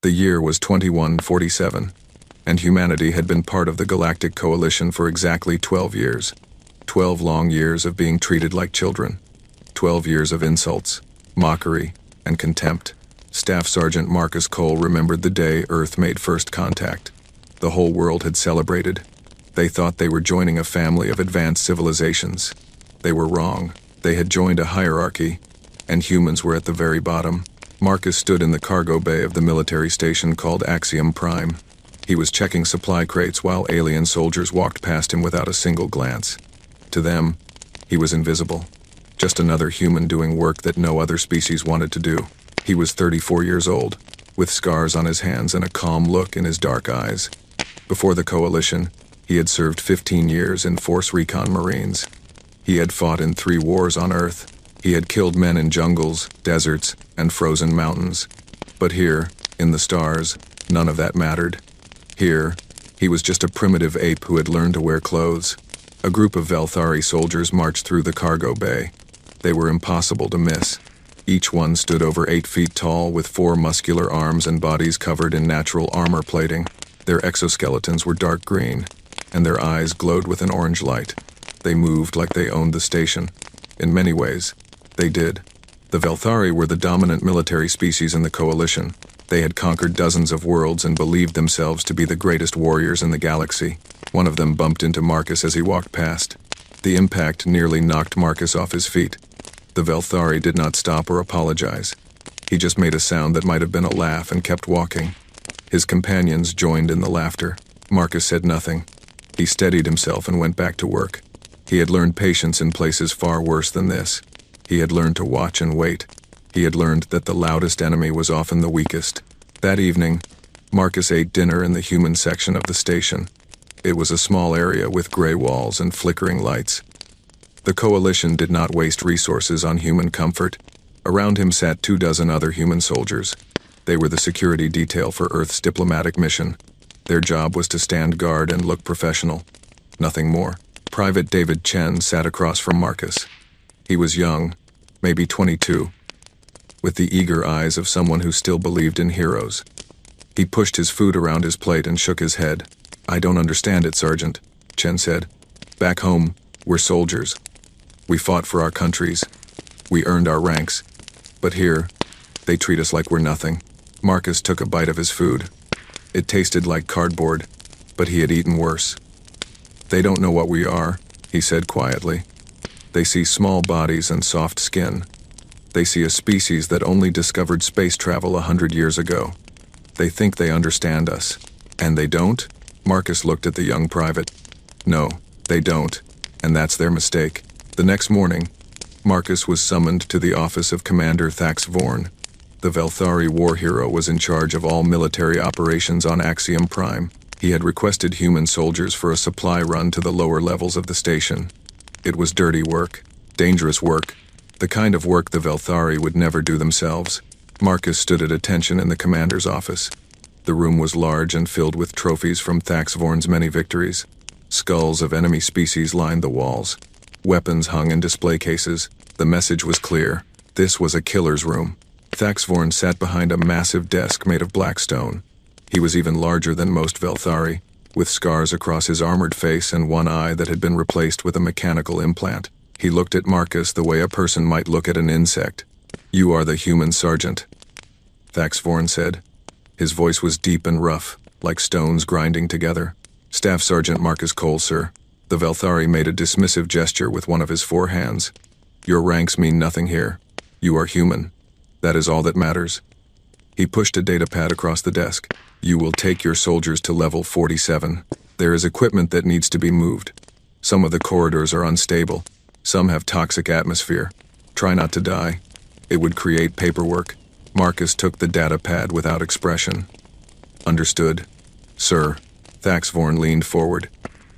The year was 2147, and humanity had been part of the Galactic Coalition for exactly 12 years. 12 long years of being treated like children. 12 years of insults, mockery, and contempt. Staff Sergeant Marcus Cole remembered the day Earth made first contact. The whole world had celebrated. They thought they were joining a family of advanced civilizations. They were wrong. They had joined a hierarchy, and humans were at the very bottom. Marcus stood in the cargo bay of the military station called Axiom Prime. He was checking supply crates while alien soldiers walked past him without a single glance. To them, he was invisible. Just another human doing work that no other species wanted to do. He was 34 years old, with scars on his hands and a calm look in his dark eyes. Before the Coalition, he had served 15 years in Force Recon Marines. He had fought in 3 wars on Earth. He had killed men in jungles, deserts, and frozen mountains. But here, in the stars, none of that mattered. Here, he was just a primitive ape who had learned to wear clothes. A group of Velthari soldiers marched through the cargo bay. They were impossible to miss. Each one stood over 8 feet tall with 4 muscular arms and bodies covered in natural armor plating. Their exoskeletons were dark green, and their eyes glowed with an orange light. They moved like they owned the station. In many ways, they did. The Velthari were the dominant military species in the Coalition. They had conquered dozens of worlds and believed themselves to be the greatest warriors in the galaxy. One of them bumped into Marcus as he walked past. The impact nearly knocked Marcus off his feet. The Velthari did not stop or apologize. He just made a sound that might have been a laugh and kept walking. His companions joined in the laughter. Marcus said nothing. He steadied himself and went back to work. He had learned patience in places far worse than this. He had learned to watch and wait. He had learned that the loudest enemy was often the weakest. That evening, Marcus ate dinner in the human section of the station. It was a small area with gray walls and flickering lights. The Coalition did not waste resources on human comfort. Around him sat 24 other human soldiers. They were the security detail for Earth's diplomatic mission. Their job was to stand guard and look professional. Nothing more. Private David Chen sat across from Marcus. He was young, maybe 22, with the eager eyes of someone who still believed in heroes. He pushed his food around his plate and shook his head. "I don't understand it, Sergeant," Chen said. "Back home, we're soldiers. We fought for our countries. We earned our ranks. But here, they treat us like we're nothing." Marcus took a bite of his food. It tasted like cardboard, but he had eaten worse. "They don't know what we are," he said quietly. "They see small bodies and soft skin. They see a species that only discovered space travel 100 years ago. They think they understand us. And they don't?" Marcus looked at the young private. "No, they don't, and that's their mistake." The next morning, Marcus was summoned to the office of Commander Thax Vorn. The Velthari war hero was in charge of all military operations on Axiom Prime. He had requested human soldiers for a supply run to the lower levels of the station. It was dirty work, dangerous work, the kind of work the Velthari would never do themselves. Marcus stood at attention in the commander's office. The room was large and filled with trophies from Thax Vorn's many victories. Skulls of enemy species lined the walls. Weapons hung in display cases. The message was clear. This was a killer's room. Thax Vorn sat behind a massive desk made of black stone. He was even larger than most Velthari, with scars across his armored face and one eye that had been replaced with a mechanical implant. He looked at Marcus the way a person might look at an insect. "You are the human sergeant," Thax Vorn said. His voice was deep and rough, like stones grinding together. "Staff Sergeant Marcus Cole, sir." The Velthari made a dismissive gesture with one of his 4 hands. "Your ranks mean nothing here. You are human. That is all that matters." He pushed a datapad across the desk. "You will take your soldiers to level 47. There is equipment that needs to be moved. Some of the corridors are unstable. Some have toxic atmosphere. Try not to die. It would create paperwork." Marcus took the datapad without expression. "Understood, sir." Thax Vorn leaned forward.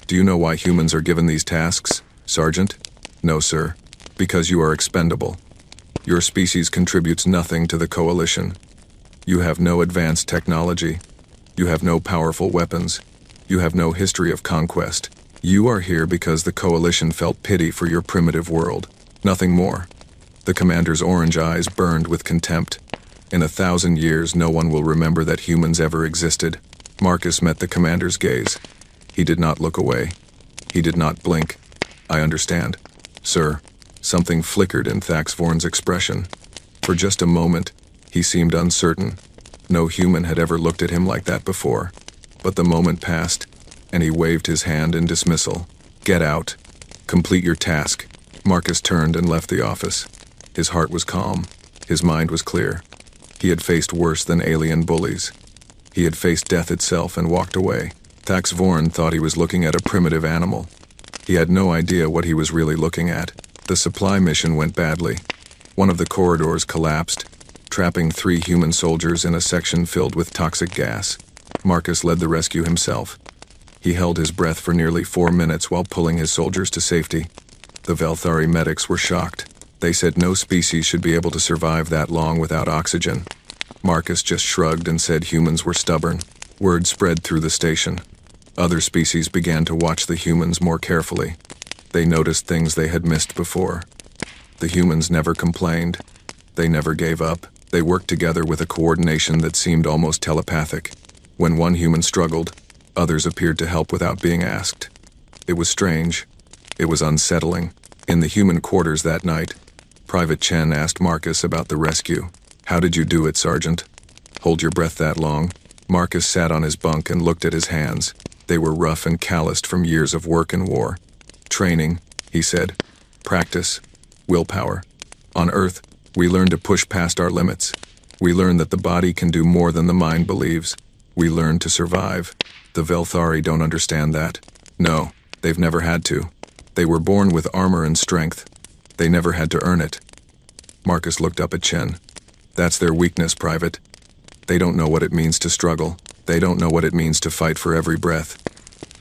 "Do you know why humans are given these tasks, Sergeant?" "No, sir. Because you are expendable. Your species contributes nothing to the Coalition. You have no advanced technology. You have no powerful weapons. You have no history of conquest. You are here because the Coalition felt pity for your primitive world. Nothing more." The commander's orange eyes burned with contempt. In 1,000 years, no one will remember that humans ever existed. Marcus met the commander's gaze. He did not look away. He did not blink. I understand, sir. Something flickered in Thax Vorn's expression. For just a moment, he seemed uncertain. No human had ever looked at him like that before. But the moment passed, and he waved his hand in dismissal. Get out. Complete your task. Marcus turned and left the office. His heart was calm. His mind was clear. He had faced worse than alien bullies. He had faced death itself and walked away. Thax Vorn thought he was looking at a primitive animal. He had no idea what he was really looking at. The supply mission went badly. One of the corridors collapsed, trapping 3 human soldiers in a section filled with toxic gas. Marcus led the rescue himself. He held his breath for nearly 4 minutes while pulling his soldiers to safety. The Velthari medics were shocked. They said no species should be able to survive that long without oxygen. Marcus just shrugged and said humans were stubborn. Word spread through the station. Other species began to watch the humans more carefully. They noticed things they had missed before. The humans never complained. They never gave up. They worked together with a coordination that seemed almost telepathic. When one human struggled, others appeared to help without being asked. It was strange. It was unsettling. In the human quarters that night, Private Chen asked Marcus about the rescue. How did you do it, Sergeant? Hold your breath that long. Marcus sat on his bunk and looked at his hands. They were rough and calloused from years of work and war. Training, he said. Practice. Willpower. On Earth, we learn to push past our limits. We learn that the body can do more than the mind believes. We learn to survive. The Velthari don't understand that. No, they've never had to. They were born with armor and strength. They never had to earn it. Marcus looked up at Chen. That's their weakness, Private. They don't know what it means to struggle. They don't know what it means to fight for every breath.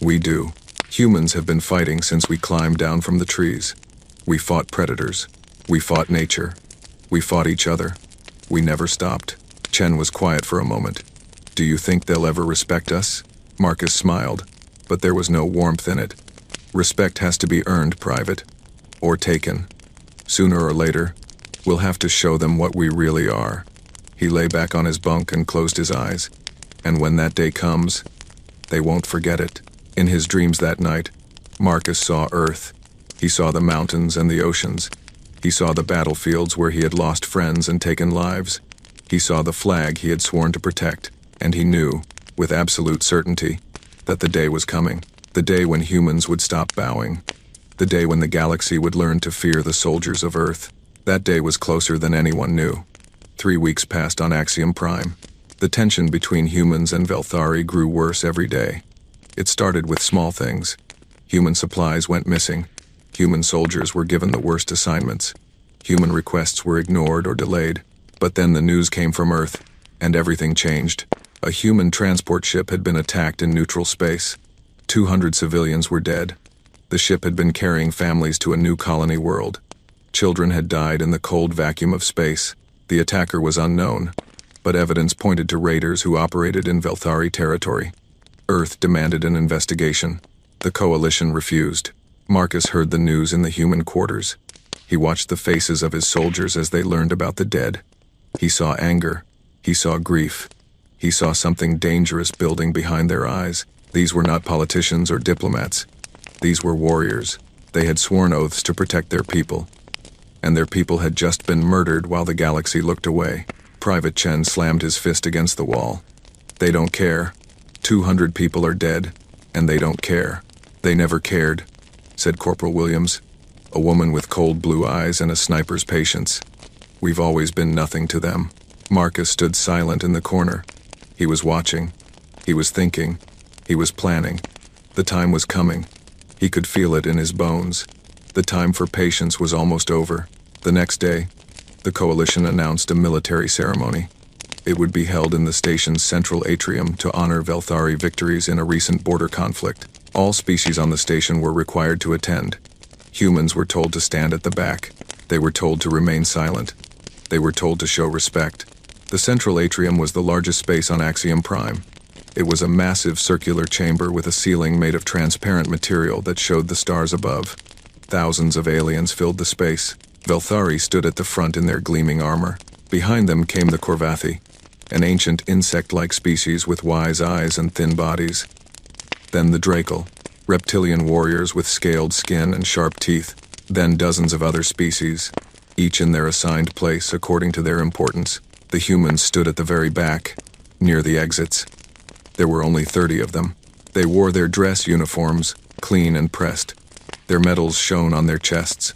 We do. Humans have been fighting since we climbed down from the trees. We fought predators. We fought nature. We fought each other. We never stopped. Chen was quiet for a moment. Do you think they'll ever respect us? Marcus smiled, but there was no warmth in it. Respect has to be earned, Private. Or taken. Sooner or later, we'll have to show them what we really are. He lay back on his bunk and closed his eyes. And when that day comes, they won't forget it. In his dreams that night, Marcus saw Earth. He saw the mountains and the oceans. He saw the battlefields where he had lost friends and taken lives. He saw the flag he had sworn to protect, and he knew, with absolute certainty, that the day was coming. The day when humans would stop bowing. The day when the galaxy would learn to fear the soldiers of Earth. That day was closer than anyone knew. 3 weeks passed on Axiom Prime. The tension between humans and Velthari grew worse every day. It started with small things. Human supplies went missing. Human soldiers were given the worst assignments. Human requests were ignored or delayed. But then the news came from Earth, and everything changed. A human transport ship had been attacked in neutral space. 200 civilians were dead. The ship had been carrying families to a new colony world. Children had died in the cold vacuum of space. The attacker was unknown, but evidence pointed to raiders who operated in Velthari territory. Earth demanded an investigation. The coalition refused. Marcus heard the news in the human quarters. He watched the faces of his soldiers as they learned about the dead. He saw anger. He saw grief. He saw something dangerous building behind their eyes. These were not politicians or diplomats. These were warriors. They had sworn oaths to protect their people. And their people had just been murdered while the galaxy looked away. Private Chen slammed his fist against the wall. They don't care. 200 people are dead, and they don't care. They never cared, said Corporal Williams, a woman with cold blue eyes and a sniper's patience. We've always been nothing to them. Marcus stood silent in the corner. He was watching. He was thinking. He was planning. The time was coming. He could feel it in his bones. The time for patience was almost over. The next day, the coalition announced a military ceremony. It would be held in the station's central atrium to honor Velthari victories in a recent border conflict. All species on the station were required to attend. Humans were told to stand at the back. They were told to remain silent. They were told to show respect. The central atrium was the largest space on Axiom Prime. It was a massive circular chamber with a ceiling made of transparent material that showed the stars above. Thousands of aliens filled the space. Velthari stood at the front in their gleaming armor. Behind them came the Corvathi, an ancient insect-like species with wise eyes and thin bodies. Then the Drakel, reptilian warriors with scaled skin and sharp teeth. Then dozens of other species, each in their assigned place according to their importance. The humans stood at the very back, near the exits. There were only 30 of them. They wore their dress uniforms, clean and pressed. Their medals shone on their chests.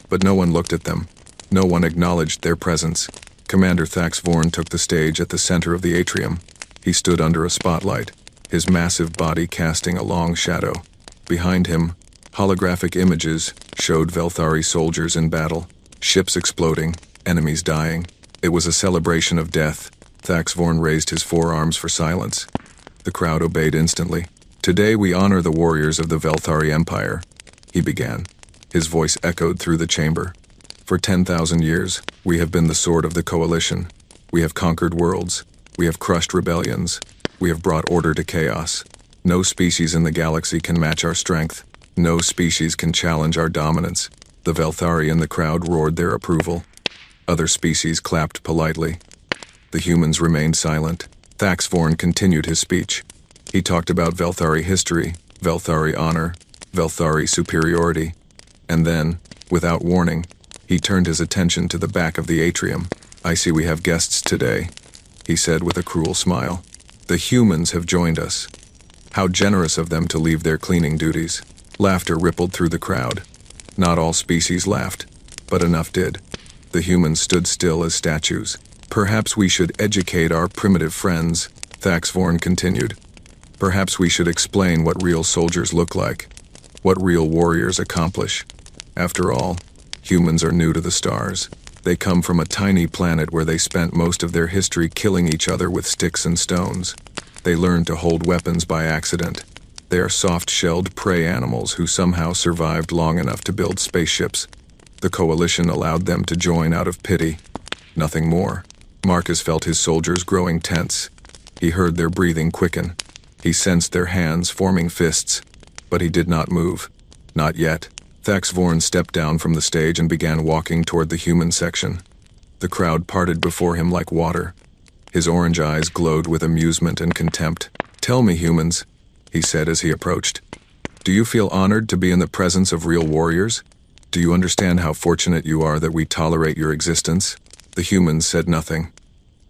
But no one looked at them. No one acknowledged their presence. Commander Thax Vorn took the stage at the center of the atrium. He stood under a spotlight, his massive body casting a long shadow. Behind him, holographic images showed Velthari soldiers in battle, ships exploding, enemies dying. It was a celebration of death. Thax Vorn raised his forearms for silence. The crowd obeyed instantly. "Today we honor the warriors of the Velthari Empire," he began. His voice echoed through the chamber. "For 10,000 years, we have been the sword of the Coalition. We have conquered worlds. We have crushed rebellions. We have brought order to chaos. No species in the galaxy can match our strength. No species can challenge our dominance." The Velthari in the crowd roared their approval. Other species clapped politely. The humans remained silent. Thax Vorn continued his speech. He talked about Velthari history, Velthari honor, Velthari superiority. And then, without warning, he turned his attention to the back of the atrium. "I see we have guests today," he said with a cruel smile. "The humans have joined us. How generous of them to leave their cleaning duties." Laughter rippled through the crowd. Not all species laughed, but enough did. The humans stood still as statues. "Perhaps we should educate our primitive friends," Thax Vorn continued. "Perhaps we should explain what real soldiers look like, what real warriors accomplish. After all, humans are new to the stars. They come from a tiny planet where they spent most of their history killing each other with sticks and stones. They learned to hold weapons by accident. They are soft-shelled prey animals who somehow survived long enough to build spaceships. The Coalition allowed them to join out of pity. Nothing more." Marcus felt his soldiers growing tense. He heard their breathing quicken. He sensed their hands forming fists, but he did not move. Not yet. Thax Vorn stepped down from the stage and began walking toward the human section. The crowd parted before him like water. His orange eyes glowed with amusement and contempt. "Tell me, humans," he said as he approached. "Do you feel honored to be in the presence of real warriors? Do you understand how fortunate you are that we tolerate your existence?" The humans said nothing.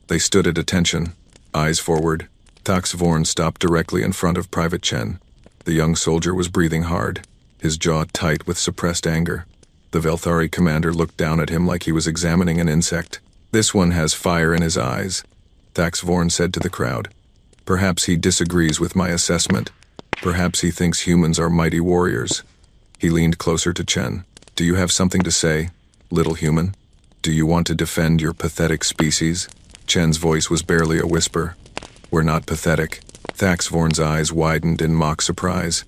They stood at attention, eyes forward. Thax Vorn stopped directly in front of Private Chen. The young soldier was breathing hard, his jaw tight with suppressed anger. The Velthari commander looked down at him like he was examining an insect. "This one has fire in his eyes," Thax Vorn said to the crowd. "Perhaps he disagrees with my assessment. Perhaps he thinks humans are mighty warriors." He leaned closer to Chen. "Do you have something to say, little human? Do you want to defend your pathetic species?" Chen's voice was barely a whisper. "We're not pathetic." Thax Vorn's eyes widened in mock surprise.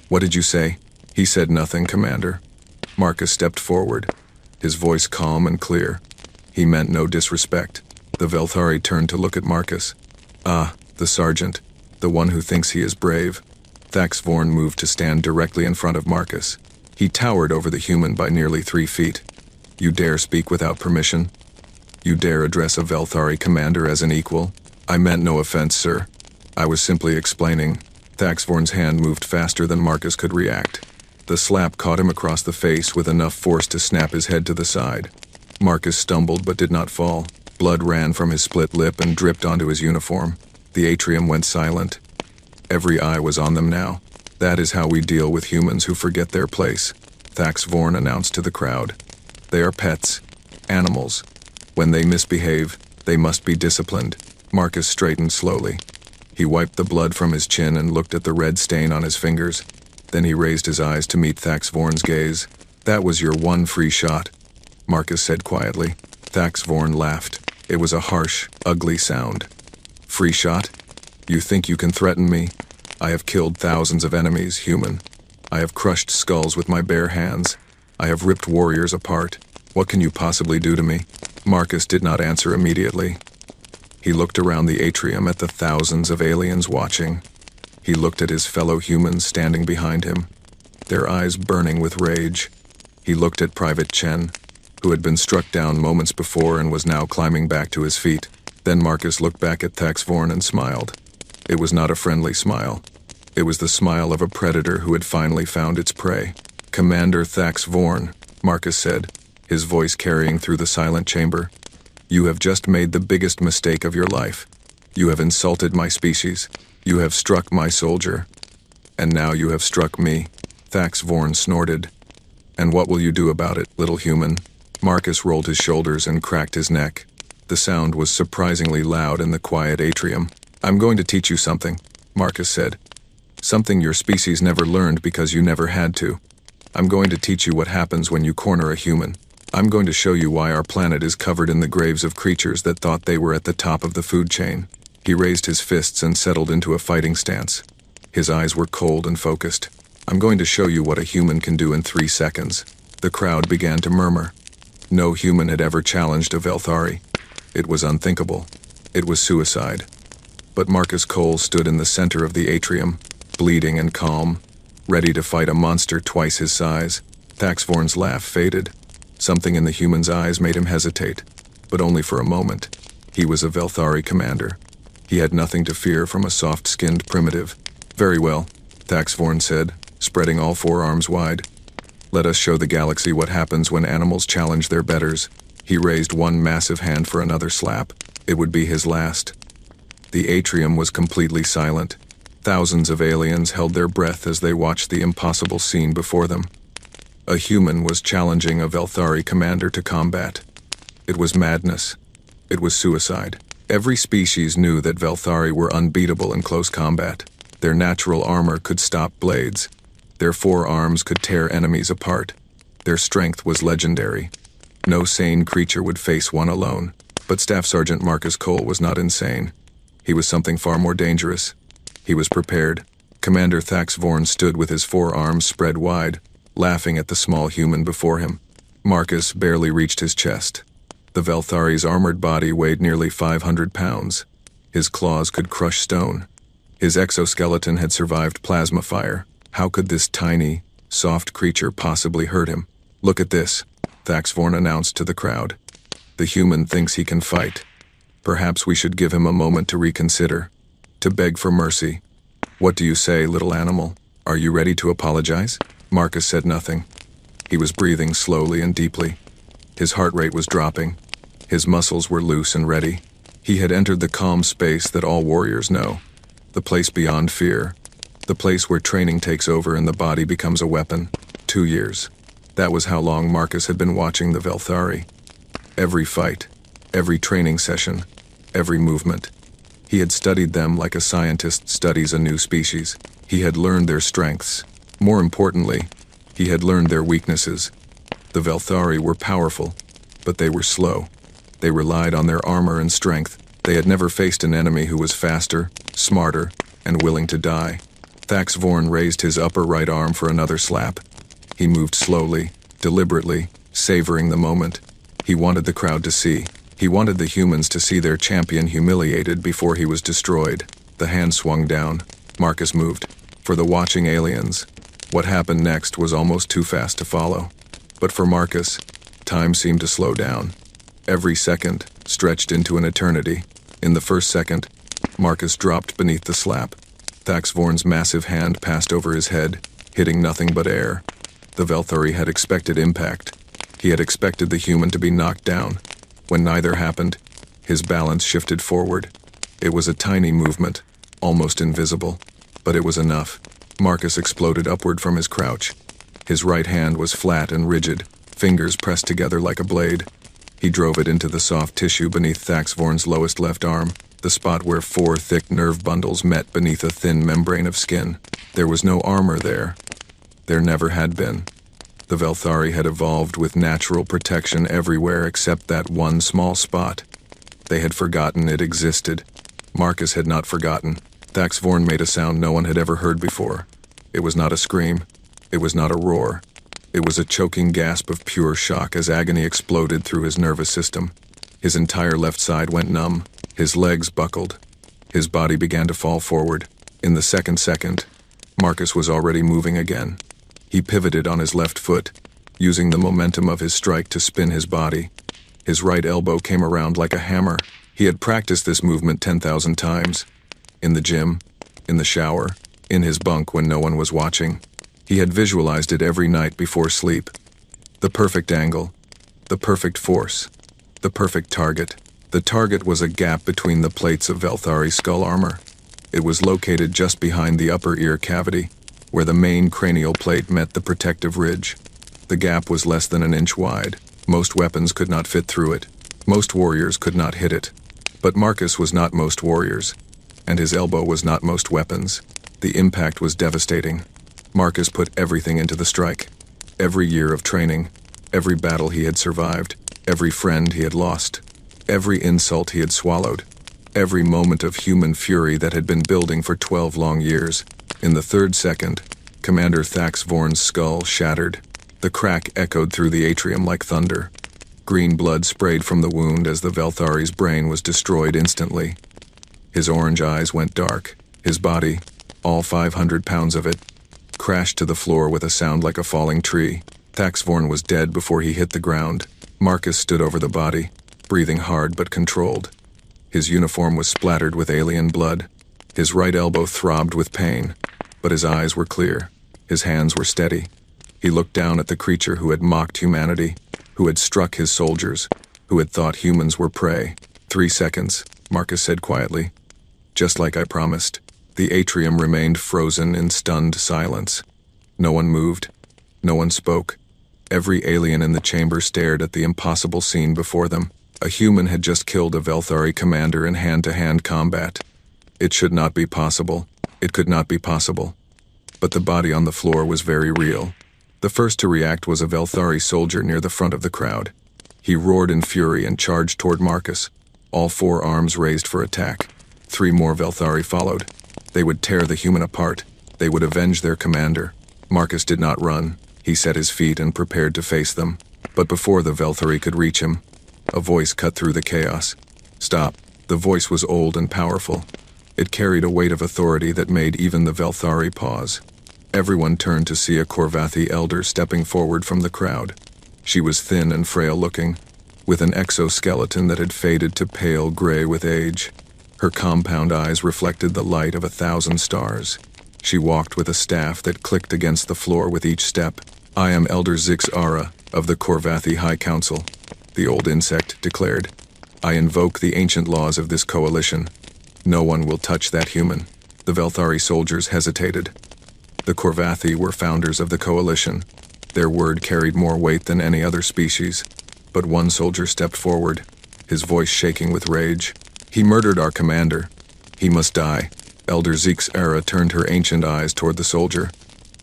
"What did you say?" "He said nothing, Commander." Marcus stepped forward, his voice calm and clear. He meant no disrespect. The Velthari turned to look at Marcus. "Ah, the sergeant, the one who thinks he is brave." Thax Vorn moved to stand directly in front of Marcus. He towered over the human by nearly 3 feet. "You dare speak without permission? You dare address a Velthari commander as an equal?" "I meant no offense, sir. I was simply explaining." Thax Vorn's hand moved faster than Marcus could react. The slap caught him across the face with enough force to snap his head to the side. Marcus stumbled but did not fall. Blood ran from his split lip and dripped onto his uniform. The atrium went silent. Every eye was on them now. "That is how we deal with humans who forget their place," Thax Vorn announced to the crowd. "They are pets, animals. When they misbehave, they must be disciplined." Marcus straightened slowly. He wiped the blood from his chin and looked at the red stain on his fingers. Then he raised his eyes to meet Thax Vorn's gaze. "That was your one free shot," Marcus said quietly. Thax Vorn laughed. It was a harsh, ugly sound. "Free shot? You think you can threaten me? I have killed thousands of enemies, human. I have crushed skulls with my bare hands. I have ripped warriors apart. What can you possibly do to me?" Marcus did not answer immediately. He looked around the atrium at the thousands of aliens watching. He looked at his fellow humans standing behind him, their eyes burning with rage. He looked at Private Chen, who had been struck down moments before and was now climbing back to his feet. Then Marcus looked back at Thax Vorn and smiled. It was not a friendly smile. It was the smile of a predator who had finally found its prey. "Commander Thax Vorn," Marcus said, his voice carrying through the silent chamber. "You have just made the biggest mistake of your life. You have insulted my species. You have struck my soldier. And now you have struck me." Thax Vorn snorted. "And what will you do about it, little human?" Marcus rolled his shoulders and cracked his neck. The sound was surprisingly loud in the quiet atrium. "I'm going to teach you something," Marcus said. "Something your species never learned because you never had to. I'm going to teach you what happens when you corner a human. I'm going to show you why our planet is covered in the graves of creatures that thought they were at the top of the food chain." He raised his fists and settled into a fighting stance. His eyes were cold and focused. "I'm going to show you what a human can do in 3 seconds." The crowd began to murmur. No human had ever challenged a Velthari. It was unthinkable. It was suicide. But Marcus Cole stood in the center of the atrium, bleeding and calm, ready to fight a monster twice his size. Thax Vorn's laugh faded. Something in the human's eyes made him hesitate, but only for a moment. He was a Velthari commander. He had nothing to fear from a soft-skinned primitive. "Very well," Thax Vorn said, spreading all 4 arms wide. "Let us show the galaxy what happens when animals challenge their betters." He raised one massive hand for another slap. It would be his last. The atrium was completely silent. Thousands of aliens held their breath as they watched the impossible scene before them. A human was challenging a Velthari commander to combat. It was madness. It was suicide. Every species knew that Velthari were unbeatable in close combat. Their natural armor could stop blades. Their 4 arms could tear enemies apart. Their strength was legendary. No sane creature would face one alone. But Staff Sergeant Marcus Cole was not insane. He was something far more dangerous. He was prepared. Commander Thax Vorn stood with his 4 arms spread wide, laughing at the small human before him. Marcus barely reached his chest. The Velthari's armored body weighed nearly 500 pounds. His claws could crush stone. His exoskeleton had survived plasma fire. How could this tiny, soft creature possibly hurt him? "Look at this," Thax Vorn announced to the crowd. "The human thinks he can fight. Perhaps we should give him a moment to reconsider, to beg for mercy. What do you say, little animal? Are you ready to apologize?" Marcus said nothing. He was breathing slowly and deeply. His heart rate was dropping. His muscles were loose and ready. He had entered the calm space that all warriors know. The place beyond fear. The place where training takes over and the body becomes a weapon. 2 years. That was how long Marcus had been watching the Velthari. Every fight, every training session, every movement. He had studied them like a scientist studies a new species. He had learned their strengths. More importantly, he had learned their weaknesses. The Velthari were powerful, but they were slow. They relied on their armor and strength. They had never faced an enemy who was faster, smarter, and willing to die. Thax Vorn raised his upper right arm for another slap. He moved slowly, deliberately, savoring the moment. He wanted the crowd to see. He wanted the humans to see their champion humiliated before he was destroyed. The hand swung down. Marcus moved. For the watching aliens, what happened next was almost too fast to follow. But for Marcus, time seemed to slow down. Every second stretched into an eternity. In the first second, Marcus dropped beneath the slap. Thax Vorn's massive hand passed over his head, hitting nothing but air. The Velthari had expected impact. He had expected the human to be knocked down. When neither happened, his balance shifted forward. It was a tiny movement, almost invisible, but it was enough. Marcus exploded upward from his crouch. His right hand was flat and rigid, fingers pressed together like a blade. He drove it into the soft tissue beneath Thax Vorn's lowest left arm, the spot where 4 thick nerve bundles met beneath a thin membrane of skin. There was no armor there. There never had been. The Velthari had evolved with natural protection everywhere except that one small spot. They had forgotten it existed. Marcus had not forgotten. Thax Vorn made a sound no one had ever heard before. It was not a scream. It was not a roar. It was a choking gasp of pure shock as agony exploded through his nervous system. His entire left side went numb. His legs buckled. His body began to fall forward. In the second, Marcus was already moving again. He pivoted on his left foot, using the momentum of his strike to spin his body. His right elbow came around like a hammer. He had practiced this movement 10,000 times. In the gym, in the shower, in his bunk when no one was watching. He had visualized it every night before sleep. The perfect angle, the perfect force, the perfect target. The target was a gap between the plates of Velthari's skull armor. It was located just behind the upper ear cavity, where the main cranial plate met the protective ridge. The gap was less than an inch wide. Most weapons could not fit through it. Most warriors could not hit it. But Marcus was not most warriors, and his elbow was not most weapons. The impact was devastating. Marcus put everything into the strike. Every year of training, every battle he had survived, every friend he had lost, every insult he had swallowed, every moment of human fury that had been building for 12 long years. In the third second, Commander Thax Vorn's skull shattered. The crack echoed through the atrium like thunder. Green blood sprayed from the wound as the Velthari's brain was destroyed instantly. His orange eyes went dark. His body, all 500 pounds of it, crashed to the floor with a sound like a falling tree. Thax Vorn was dead before he hit the ground. Marcus stood over the body, breathing hard but controlled. His uniform was splattered with alien blood. His right elbow throbbed with pain, but his eyes were clear. His hands were steady. He looked down at the creature who had mocked humanity, who had struck his soldiers, who had thought humans were prey. 3 seconds, Marcus said quietly. Just like I promised. The atrium remained frozen in stunned silence. No one moved. No one spoke. Every alien in the chamber stared at the impossible scene before them. A human had just killed a Velthari commander in hand-to-hand combat. It should not be possible. It could not be possible. But the body on the floor was very real. The first to react was a Velthari soldier near the front of the crowd. He roared in fury and charged toward Marcus, all 4 arms raised for attack. 3 more Velthari followed. They would tear the human apart. They would avenge their commander. Marcus did not run. He set his feet and prepared to face them. But before the Velthari could reach him, a voice cut through the chaos. Stop. The voice was old and powerful. It carried a weight of authority that made even the Velthari pause. Everyone turned to see a Korvathi elder stepping forward from the crowd. She was thin and frail-looking, with an exoskeleton that had faded to pale gray with age. Her compound eyes reflected the light of 1,000 stars. She walked with a staff that clicked against the floor with each step. I am Elder Zix Ara of the Korvathi High Council, the old insect declared. I invoke the ancient laws of this coalition. No one will touch that human. The Velthari soldiers hesitated. The Korvathi were founders of the coalition. Their word carried more weight than any other species. But one soldier stepped forward, his voice shaking with rage. He murdered our commander. He must die. Elder Zix Ara turned her ancient eyes toward the soldier.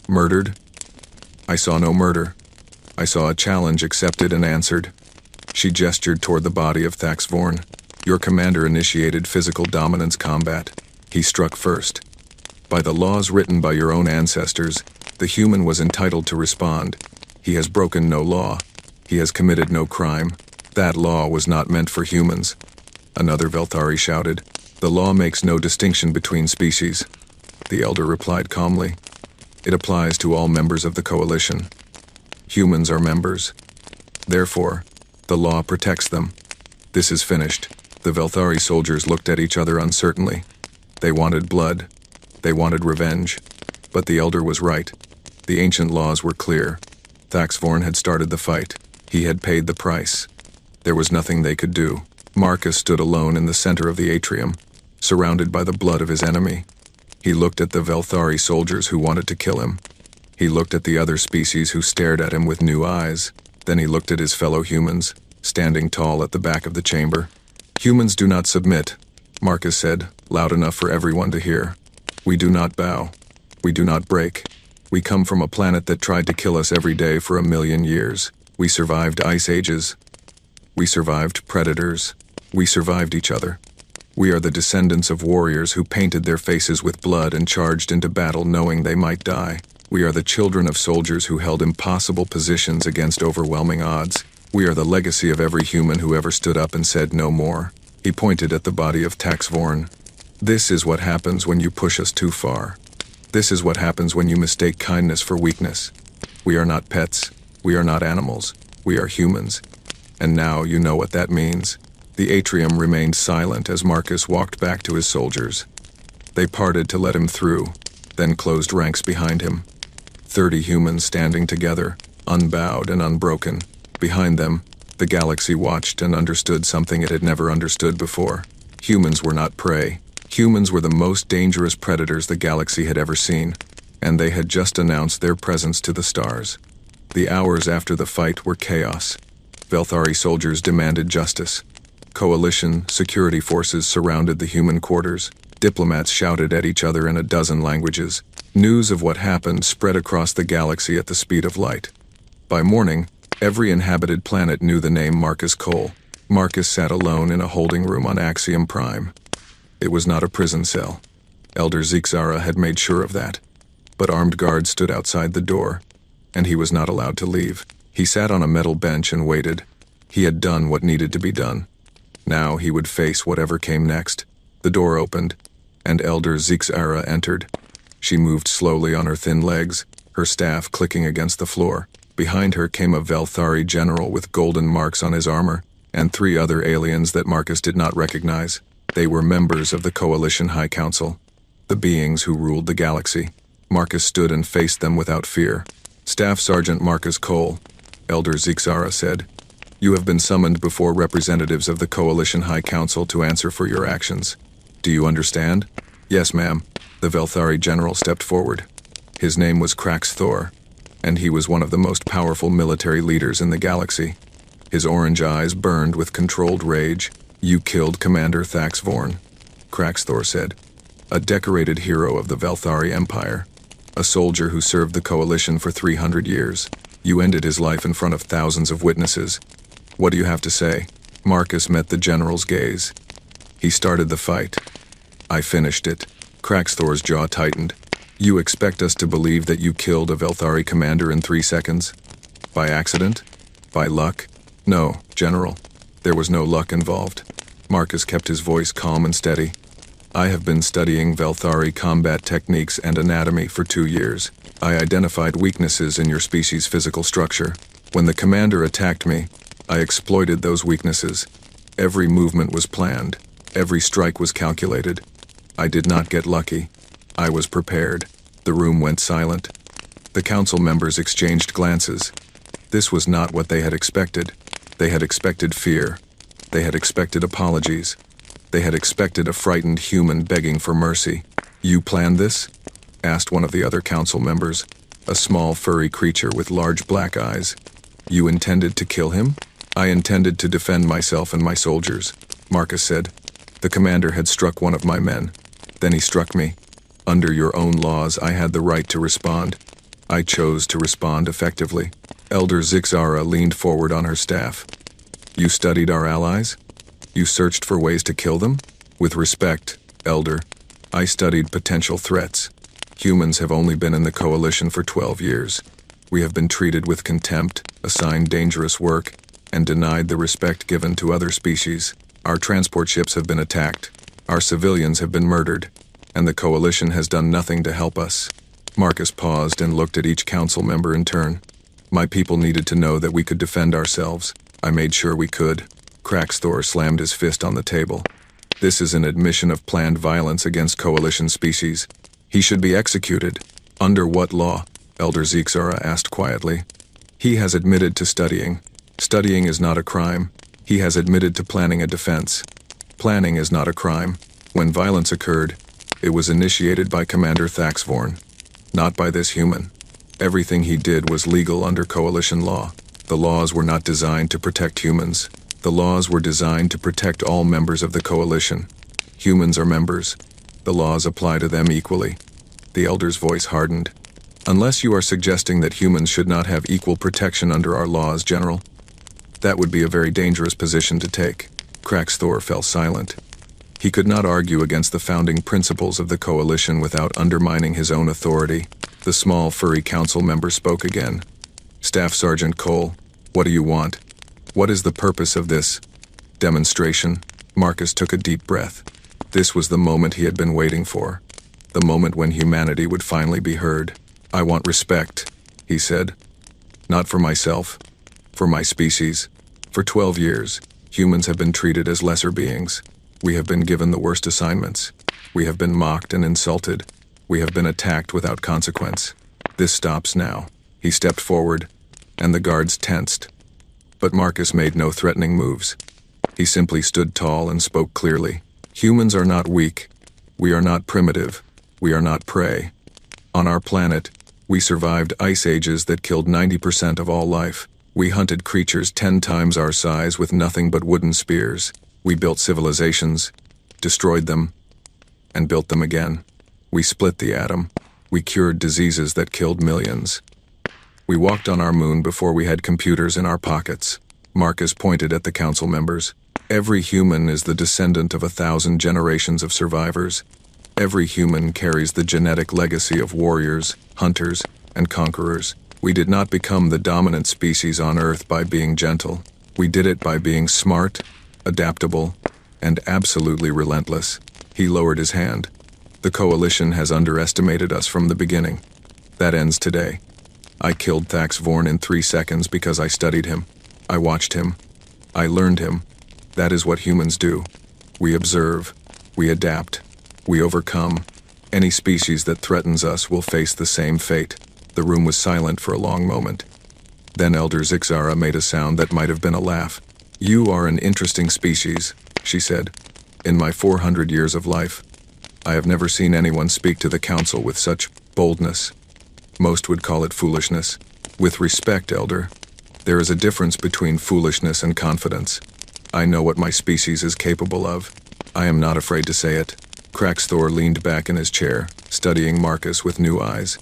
Murdered? I saw no murder. I saw a challenge accepted and answered. She gestured toward the body of Thax Vorn. Your commander initiated physical dominance combat. He struck first. By the laws written by your own ancestors, the human was entitled to respond. He has broken no law. He has committed no crime. That law was not meant for humans. Another Velthari shouted. The law makes no distinction between species. The elder replied calmly. It applies to all members of the coalition. Humans are members. Therefore, the law protects them. This is finished. The Velthari soldiers looked at each other uncertainly. They wanted blood. They wanted revenge. But the elder was right. The ancient laws were clear. Thax Vorn had started the fight. He had paid the price. There was nothing they could do. Marcus stood alone in the center of the atrium, surrounded by the blood of his enemy. He looked at the Velthari soldiers who wanted to kill him. He looked at the other species who stared at him with new eyes. Then he looked at his fellow humans, standing tall at the back of the chamber. Humans do not submit, Marcus said, loud enough for everyone to hear. We do not bow. We do not break. We come from a planet that tried to kill us every day for 1,000,000 years. We survived ice ages. We survived predators. We survived each other. We are the descendants of warriors who painted their faces with blood and charged into battle knowing they might die. We are the children of soldiers who held impossible positions against overwhelming odds. We are the legacy of every human who ever stood up and said no more. He pointed at the body of Thax Vorn. This is what happens when you push us too far. This is what happens when you mistake kindness for weakness. We are not pets. We are not animals. We are humans. And now you know what that means. The atrium remained silent as Marcus walked back to his soldiers. They parted to let him through, then closed ranks behind him. 30 humans standing together, unbowed and unbroken. Behind them, the galaxy watched and understood something it had never understood before. Humans were not prey. Humans were the most dangerous predators the galaxy had ever seen, and they had just announced their presence to the stars. The hours after the fight were chaos. Velthari soldiers demanded justice. Coalition security forces surrounded the human quarters. Diplomats shouted at each other in a dozen languages. News of what happened spread across the galaxy at the speed of light. By morning, every inhabited planet knew the name Marcus Cole. Marcus sat alone in a holding room on Axiom Prime. It was not a prison cell. Elder Zixara had made sure of that. But armed guards stood outside the door, and he was not allowed to leave. He sat on a metal bench and waited. He had done what needed to be done. Now he would face whatever came next. The door opened, and Elder Zixara entered. She moved slowly on her thin legs, her staff clicking against the floor. Behind her came a Velthari general with golden marks on his armor, and 3 other aliens that Marcus did not recognize. They were members of the Coalition High Council, the beings who ruled the galaxy. Marcus stood and faced them without fear. Staff Sergeant Marcus Cole, Elder Zixara said, "You have been summoned before representatives of the Coalition High Council to answer for your actions. Do you understand?" "Yes, ma'am." The Velthari general stepped forward. His name was Krax Thor, and he was one of the most powerful military leaders in the galaxy. His orange eyes burned with controlled rage. "You killed Commander Thax Vorn," Krax Thor said. "A decorated hero of the Velthari Empire. A soldier who served the Coalition for 300 years. You ended his life in front of thousands of witnesses. What do you have to say?" Marcus met the general's gaze. "He started the fight. I finished it." Krax Thor's jaw tightened. "You expect us to believe that you killed a Velthari commander in 3 seconds? By accident? By luck? No, General. There was no luck involved." Marcus kept his voice calm and steady. "I have been studying Velthari combat techniques and anatomy for 2 years. I identified weaknesses in your species' physical structure. When the commander attacked me, I exploited those weaknesses. Every movement was planned. Every strike was calculated. I did not get lucky. I was prepared." The room went silent. The council members exchanged glances. This was not what they had expected. They had expected fear. They had expected apologies. They had expected a frightened human begging for mercy. "You planned this?" asked one of the other council members, a small furry creature with large black eyes. "You intended to kill him?" "I intended to defend myself and my soldiers," Marcus said. "The commander had struck one of my men. Then he struck me. Under your own laws, I had the right to respond. I chose to respond effectively." Elder Zixara leaned forward on her staff. "You studied our allies? You searched for ways to kill them?" "With respect, Elder, I studied potential threats. Humans have only been in the Coalition for 12 years. We have been treated with contempt, assigned dangerous work, and denied the respect given to other species. Our transport ships have been attacked. Our civilians have been murdered, and the Coalition has done nothing to help us." Marcus paused and looked at each council member in turn. "My people needed to know that we could defend ourselves. I made sure we could." Krax Thor slammed his fist on the table. "This is an admission of planned violence against Coalition species. He should be executed." "Under what law?" Elder Zixara asked quietly. "He has admitted to studying. Studying is not a crime. He has admitted to planning a defense. Planning is not a crime. When violence occurred, it was initiated by Commander Thax Vorn, not by this human. Everything he did was legal under Coalition law. The laws were not designed to protect humans. The laws were designed to protect all members of the Coalition. Humans are members. The laws apply to them equally." The Elder's voice hardened. "Unless you are suggesting that humans should not have equal protection under our laws, General, that would be a very dangerous position to take." Krax Thor fell silent. He could not argue against the founding principles of the Coalition without undermining his own authority. The small, furry council member spoke again. "Staff Sergeant Cole, what do you want? What is the purpose of this demonstration?" Marcus took a deep breath. This was the moment he had been waiting for. The moment when humanity would finally be heard. "I want respect," he said. Not for myself. For my species. For 12 years, humans have been treated as lesser beings. We have been given the worst assignments. We have been mocked and insulted. We have been attacked without consequence. This stops now. He stepped forward, and the guards tensed. But Marcus made no threatening moves. He simply stood tall and spoke clearly. Humans are not weak. We are not primitive. We are not prey. On our planet, we survived ice ages that killed 90% of all life. We hunted creatures 10 times our size with nothing but wooden spears. We built civilizations, destroyed them, and built them again. We split the atom. We cured diseases that killed millions. We walked on our moon before we had computers in our pockets. Marcus pointed at the council members. Every human is the descendant of 1,000 generations of survivors. Every human carries the genetic legacy of warriors, hunters, and conquerors. We did not become the dominant species on Earth by being gentle. We did it by being smart, adaptable, and absolutely relentless. He lowered his hand. The Coalition has underestimated us from the beginning. That ends today. I killed Thax Vorn in 3 seconds because I studied him. I watched him. I learned him. That is what humans do. We observe. We adapt. We overcome. Any species that threatens us will face the same fate. The room was silent for a long moment. Then Elder Zixara made a sound that might have been a laugh. "You are an interesting species," she said. "In my 400 years of life, I have never seen anyone speak to the council with such boldness. Most would call it foolishness. With respect, Elder, there is a difference between foolishness and confidence. I know what my species is capable of. I am not afraid to say it." Craxthor leaned back in his chair, studying Marcus with new eyes.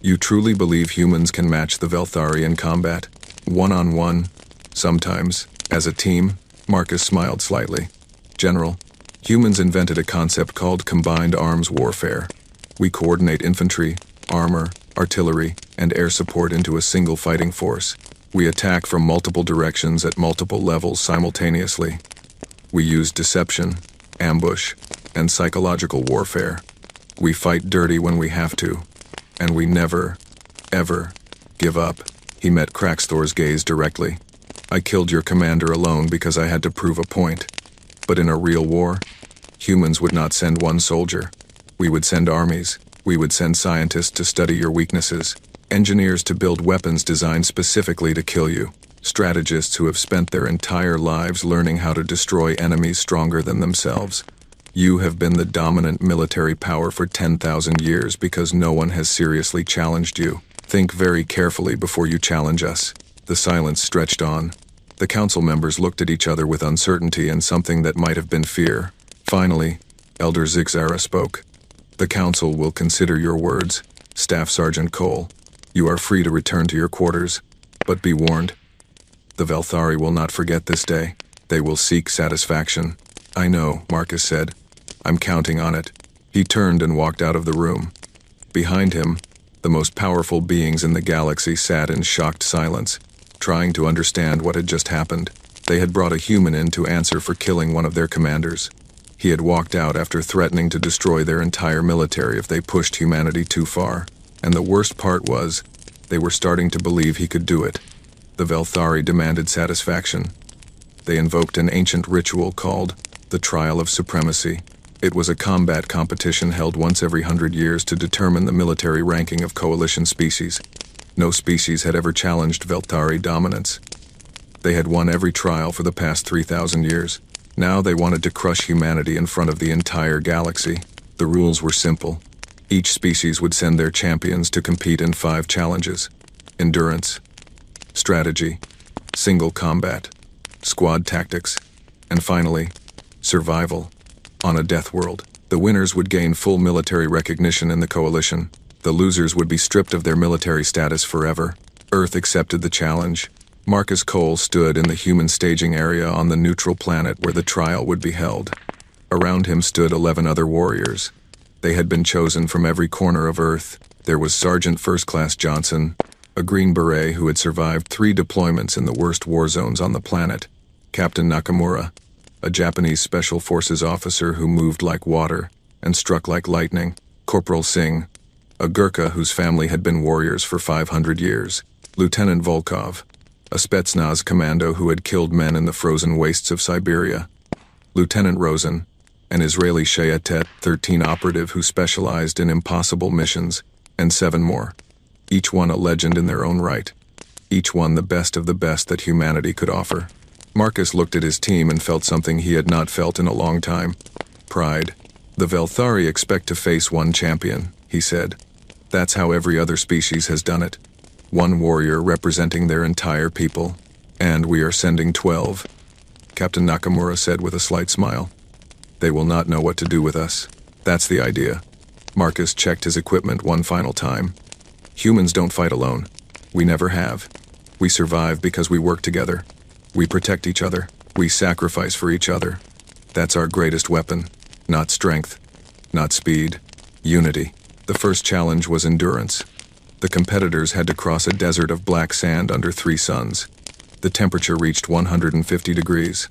"You truly believe humans can match the Velthari in combat? One-on-one? Sometimes. As a team?" Marcus smiled slightly. "General, humans invented a concept called combined arms warfare. We coordinate infantry, armor, artillery, and air support into a single fighting force. We attack from multiple directions at multiple levels simultaneously. We use deception, ambush, and psychological warfare. We fight dirty when we have to, and we never, ever, give up." He met Craxthor's gaze directly. "I killed your commander alone because I had to prove a point. But in a real war, humans would not send one soldier. We would send armies. We would send scientists to study your weaknesses, engineers to build weapons designed specifically to kill you, strategists who have spent their entire lives learning how to destroy enemies stronger than themselves. You have been the dominant military power for 10,000 years because no one has seriously challenged you. Think very carefully before you challenge us." The silence stretched on. The council members looked at each other with uncertainty and something that might have been fear. Finally, Elder Zixara spoke. "The council will consider your words, Staff Sergeant Cole. You are free to return to your quarters, but be warned. The Velthari will not forget this day. They will seek satisfaction." "I know," Marcus said. "I'm counting on it." He turned and walked out of the room. Behind him, the most powerful beings in the galaxy sat in shocked silence, trying to understand what had just happened. They had brought a human in to answer for killing one of their commanders. He had walked out after threatening to destroy their entire military if they pushed humanity too far. And the worst part was, they were starting to believe he could do it. The Velthari demanded satisfaction. They invoked an ancient ritual called the Trial of Supremacy. It was a combat competition held once every 100 years to determine the military ranking of coalition species. No species had ever challenged Velthari dominance. They had won every trial for the past 3,000 years. Now they wanted to crush humanity in front of the entire galaxy. The rules were simple. Each species would send their champions to compete in 5 challenges: endurance, strategy, single combat, squad tactics, and finally, survival. On a death world, the winners would gain full military recognition in the coalition. The losers would be stripped of their military status forever. Earth accepted the challenge. Marcus Cole stood in the human staging area on the neutral planet where the trial would be held. Around him stood 11 other warriors. They had been chosen from every corner of Earth. There was Sergeant First Class Johnson, a Green Beret who had survived 3 deployments in the worst war zones on the planet. Captain Nakamura, a Japanese Special Forces officer who moved like water and struck like lightning. Corporal Singh, a Gurkha whose family had been warriors for 500 years. Lieutenant Volkov, a Spetsnaz commando who had killed men in the frozen wastes of Siberia. Lieutenant Rosen, an Israeli Shayatet 13 operative who specialized in impossible missions, and 7 more. Each one a legend in their own right. Each one the best of the best that humanity could offer. Marcus looked at his team and felt something he had not felt in a long time. Pride. The Velthari expect to face one champion, he said. That's how every other species has done it. One warrior representing their entire people. And we are sending 12. Captain Nakamura said with a slight smile. They will not know what to do with us. That's the idea. Marcus checked his equipment one final time. Humans don't fight alone. We never have. We survive because we work together. We protect each other. We sacrifice for each other. That's our greatest weapon. Not strength. Not speed. Unity. The first challenge was endurance. The competitors had to cross a desert of black sand under 3 suns. The temperature reached 150 degrees.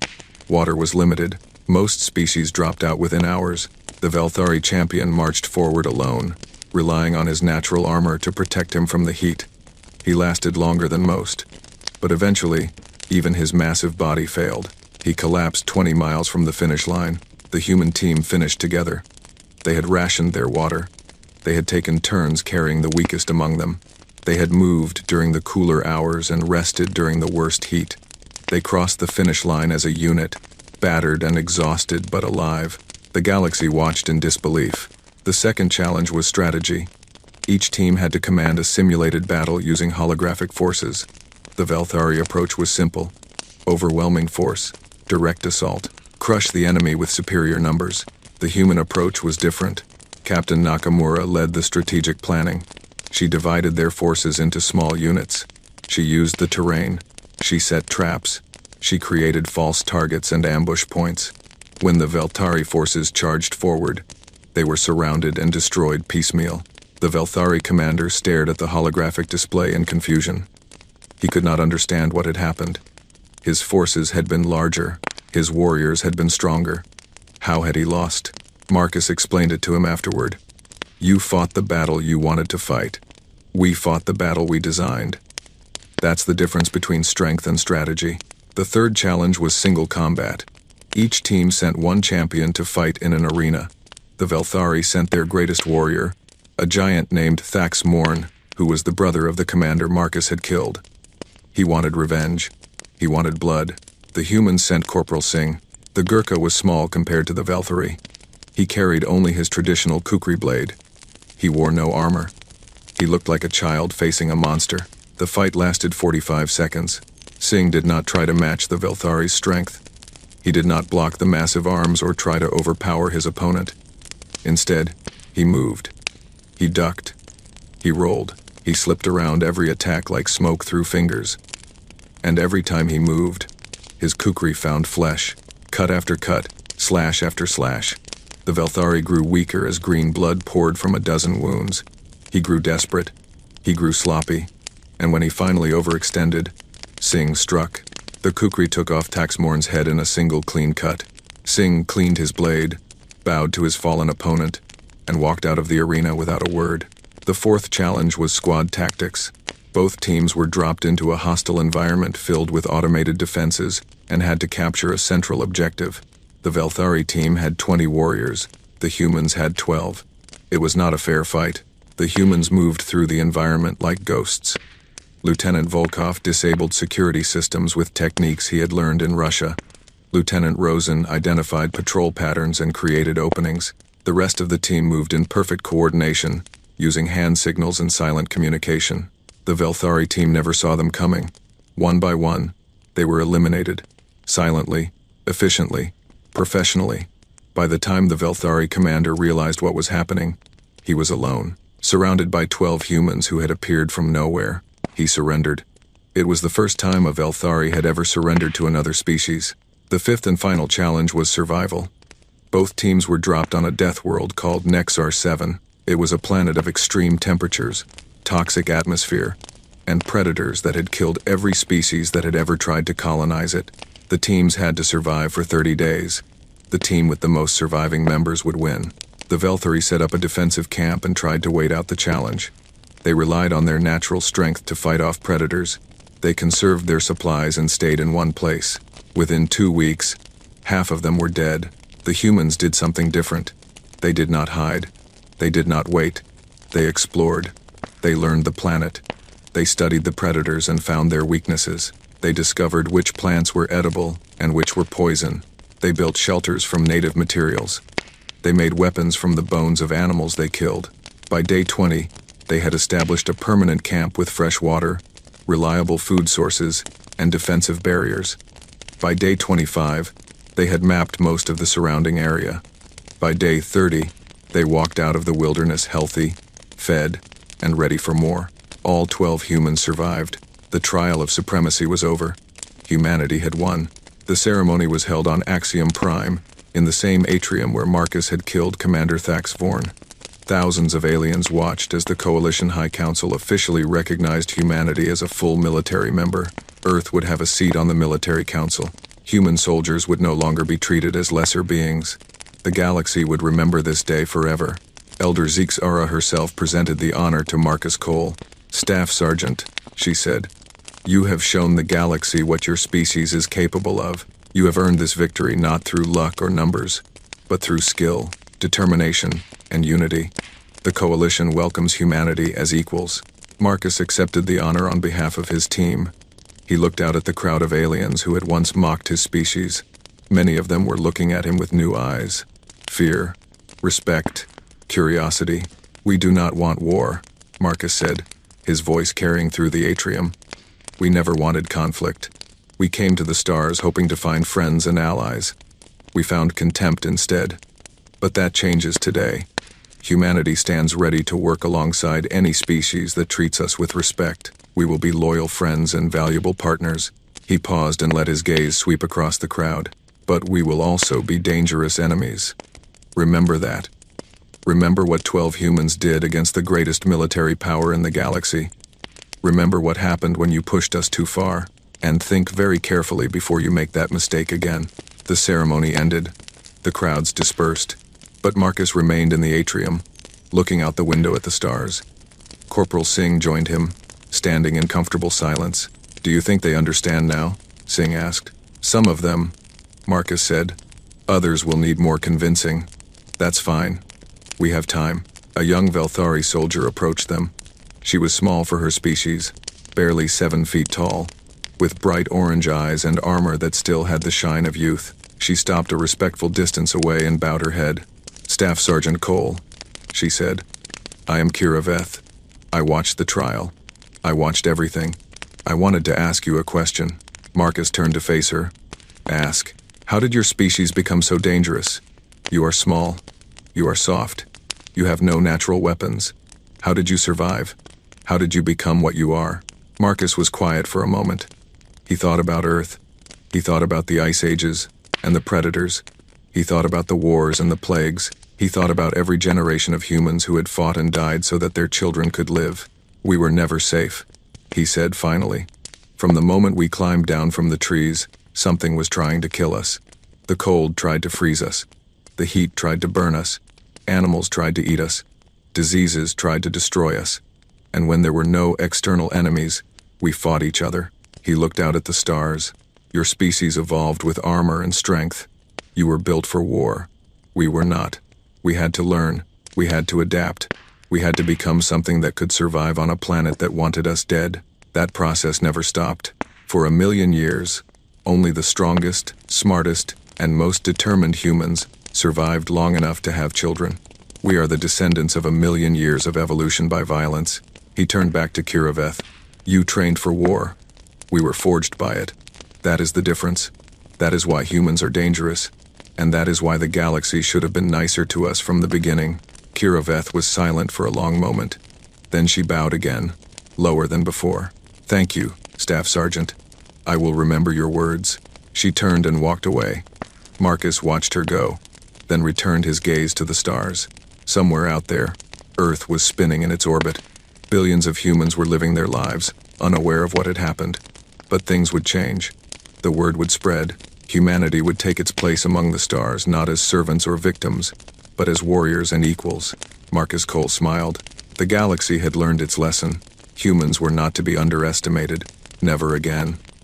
Water was limited. Most species dropped out within hours. The Velthari champion marched forward alone, relying on his natural armor to protect him from the heat. He lasted longer than most. But eventually, even his massive body failed. He collapsed 20 miles from the finish line. The human team finished together. They had rationed their water. They had taken turns carrying the weakest among them. They had moved during the cooler hours and rested during the worst heat. They crossed the finish line as a unit, battered and exhausted but alive. The galaxy watched in disbelief. The second challenge was strategy. Each team had to command a simulated battle using holographic forces. The Velthari approach was simple. Overwhelming force, direct assault, crush the enemy with superior numbers. The human approach was different. Captain Nakamura led the strategic planning. She divided their forces into small units. She used the terrain. She set traps. She created false targets and ambush points. When the Velthari forces charged forward, they were surrounded and destroyed piecemeal. The Velthari commander stared at the holographic display in confusion. He could not understand what had happened. His forces had been larger. His warriors had been stronger. How had he lost? Marcus explained it to him afterward. You fought the battle you wanted to fight. We fought the battle we designed. That's the difference between strength and strategy. The third challenge was single combat. Each team sent one champion to fight in an arena. The Velthari sent their greatest warrior, a giant named Thax Morn, who was the brother of the commander Marcus had killed. He wanted revenge. He wanted blood. The humans sent Corporal Singh. The Gurkha was small compared to the Velthari. He carried only his traditional kukri blade. He wore no armor. He looked like a child facing a monster. The fight lasted 45 seconds. Singh did not try to match the Velthari's strength. He did not block the massive arms or try to overpower his opponent. Instead, he moved. He ducked. He rolled. He slipped around every attack like smoke through fingers. And every time he moved, his kukri found flesh, cut after cut, slash after slash. The Velthari grew weaker as green blood poured from a dozen wounds. He grew desperate. He grew sloppy. And when he finally overextended, Singh struck. The kukri took off Taxmorn's head in a single clean cut. Singh cleaned his blade, bowed to his fallen opponent, and walked out of the arena without a word. The fourth challenge was squad tactics. Both teams were dropped into a hostile environment filled with automated defenses and had to capture a central objective. The Velthari team had 20 warriors. The humans had 12. It was not a fair fight. The humans moved through the environment like ghosts. Lieutenant Volkov disabled security systems with techniques he had learned in Russia. Lieutenant Rosen identified patrol patterns and created openings. The rest of the team moved in perfect coordination, using hand signals and silent communication. The Velthari team never saw them coming. One by one, they were eliminated. Silently, efficiently, professionally. By the time the Velthari commander realized what was happening, he was alone, surrounded by 12 humans who had appeared from nowhere. He surrendered. It was the first time a Velthari had ever surrendered to another species. The fifth and final challenge was survival. Both teams were dropped on a death world called Nexar 7. It was a planet of extreme temperatures, toxic atmosphere, and predators that had killed every species that had ever tried to colonize it. The teams had to survive for 30 days. The team with the most surviving members would win. The Velthari set up a defensive camp and tried to wait out the challenge. They relied on their natural strength to fight off predators. They conserved their supplies and stayed in one place. Within 2 weeks, half of them were dead. The humans did something different. They did not hide. They did not wait. They explored. They learned the planet. They studied the predators and found their weaknesses. They discovered which plants were edible and which were poison. They built shelters from native materials. They made weapons from the bones of animals they killed. By day 20, they had established a permanent camp with fresh water, reliable food sources, and defensive barriers. By day 25, they had mapped most of the surrounding area. By day 30, they walked out of the wilderness healthy, fed, and ready for more. All 12 humans survived. The trial of supremacy was over. Humanity had won. The ceremony was held on Axiom Prime, in the same atrium where Marcus had killed Commander Thax Vorn. Thousands of aliens watched as the Coalition High Council officially recognized humanity as a full military member. Earth would have a seat on the military council. Human soldiers would no longer be treated as lesser beings. The galaxy would remember this day forever. Elder Zixara herself presented the honor to Marcus Cole. "Staff Sergeant," she said, "you have shown the galaxy what your species is capable of. You have earned this victory not through luck or numbers, but through skill, determination, and unity. The Coalition welcomes humanity as equals." Marcus accepted the honor on behalf of his team. He looked out at the crowd of aliens who had once mocked his species. Many of them were looking at him with new eyes. Fear, respect, curiosity. "We do not want war," Marcus said, his voice carrying through the atrium. "We never wanted conflict. We came to the stars hoping to find friends and allies. We found contempt instead. But that changes today. Humanity stands ready to work alongside any species that treats us with respect. We will be loyal friends and valuable partners." He paused and let his gaze sweep across the crowd. "But we will also be dangerous enemies. Remember that. Remember what 12 humans did against the greatest military power in the galaxy. Remember what happened when you pushed us too far. And think very carefully before you make that mistake again." The ceremony ended. The crowds dispersed. But Marcus remained in the atrium, looking out the window at the stars. Corporal Singh joined him, standing in comfortable silence. "Do you think they understand now?" Singh asked. "Some of them," Marcus said. "Others will need more convincing." "That's fine. We have time." A young Velthari soldier approached them. She was small for her species, barely 7 feet tall, with bright orange eyes and armor that still had the shine of youth. She stopped a respectful distance away and bowed her head. "Staff Sergeant Cole," she said. "I am Kira Veth. I watched the trial. I watched everything. I wanted to ask you a question." Marcus turned to face her. "Ask. How did your species become so dangerous? You are small. You are soft. You have no natural weapons. How did you survive? How did you become what you are?" Marcus was quiet for a moment. He thought about Earth. He thought about the ice ages and the predators. He thought about the wars and the plagues. He thought about every generation of humans who had fought and died so that their children could live. "We were never safe," he said finally. "From the moment we climbed down from the trees, something was trying to kill us. The cold tried to freeze us. The heat tried to burn us. Animals tried to eat us. Diseases tried to destroy us. And when there were no external enemies, we fought each other." He looked out at the stars. "Your species evolved with armor and strength. You were built for war. We were not. We had to learn. We had to adapt. We had to become something that could survive on a planet that wanted us dead. That process never stopped. For 1,000,000 years, only the strongest, smartest, and most determined humans survived long enough to have children. We are the descendants of 1,000,000 years of evolution by violence." He turned back to Kiraveth. "You trained for war. We were forged by it. That is the difference. That is why humans are dangerous. And that is why the galaxy should have been nicer to us from the beginning." Kiraveth was silent for a long moment. Then she bowed again, lower than before. "Thank you, Staff Sergeant. I will remember your words." She turned and walked away. Marcus watched her go, then returned his gaze to the stars. Somewhere out there, Earth was spinning in its orbit. Billions of humans were living their lives, unaware of what had happened. But things would change. The word would spread. Humanity would take its place among the stars, not as servants or victims, but as warriors and equals. Marcus Cole smiled. The galaxy had learned its lesson. Humans were not to be underestimated. Never again.